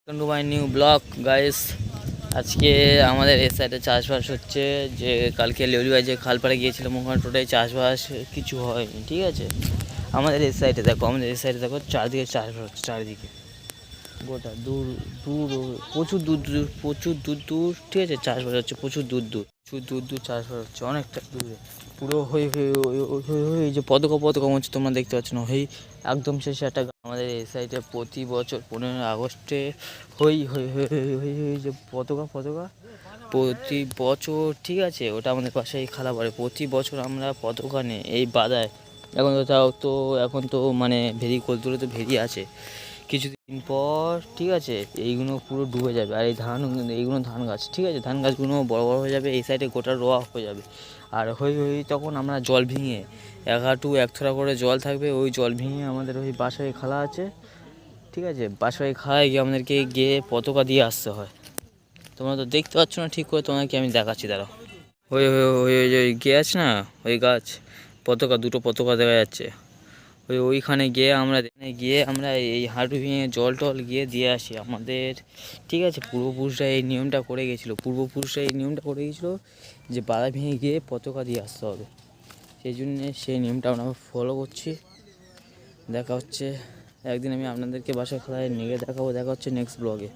To my new blog guys. আজকে আমাদের এই সাইডে চাষবাস হচ্ছে। যে কালকে লেউলিবাই যে খালপাড়ে গিয়েছিলাম ওখানে টোটাই চাষবাস কিছু হয়নি, ঠিক আছে। আমাদের এই সাইডে দেখো চারদিকে চাষবাস হচ্ছে, চারিদিকে গোটা দূর দূর প্রচুর দূর দূর প্রচুর দূর দূর, ঠিক আছে, চাষবাস হচ্ছে প্রচুর দূর দূর চাষবাস হচ্ছে অনেকটা দূরে। পুরো হয়ে হয়ে হয়ে যে পতাকা পতাকা হচ্ছে তোমরা দেখতে পাচ্ছ না, হয়ে একদম শেষে একটা আমাদের এই সাইডে প্রতি বছর 15ই আগস্টে হই হই হই হই হই যে পতাকা প্রতি বছর, ঠিক আছে। ওটা আমাদের পাশে এই খালা পড়ে, প্রতি বছর আমরা পতাকা নিয়ে এই বাদায়। এখন তো মানে ভেরি কোলতুলে তো ভেরি আছে। কিছুদিন পর, ঠিক আছে, এইগুলো পুরো ডুবে যাবে। আর এইগুলো ধান গাছ, ঠিক আছে, ধান গাছগুলো বড় বড় হয়ে যাবে, এই সাইডে গোটা রোয়া হয়ে যাবে। আর হই তখন আমরা জল ভেঙে এক হাঁটু এক থোড়া করে জল থাকবে, ওই জল ভেঙে আমাদের ওই বাসায় খালা আছে, ঠিক আছে, বাসায় খালায় গিয়ে আমাদেরকে গিয়ে পতাকা দিয়ে আসতে হয়। তোমরা তো দেখতে পাচ্ছ না ঠিক করে, তোমাকে আমি দেখাচ্ছি দাঁড়াও। ওই ওই গিয়ে আছে না ওই গাছ, দুটো পতাকা দেখা যাচ্ছে। ওইখানে গিয়ে আমরা এই হাঁটু ভেঙে জল টল গিয়ে দিয়ে আসি আমাদের, ঠিক আছে। পূর্বপুরুষরা এই নিয়মটা করে গেছিলো যে বাধা ভেঙে গিয়ে পতাকা দিয়ে আসতে হবে। সেই জন্যে সেই নিয়মটা আমরা ফলো করছি। দেখা হচ্ছে একদিন, আমি আপনাদেরকে বাসায় খেলায় নিয়ে দেখা হচ্ছে নেক্সট ব্লগে।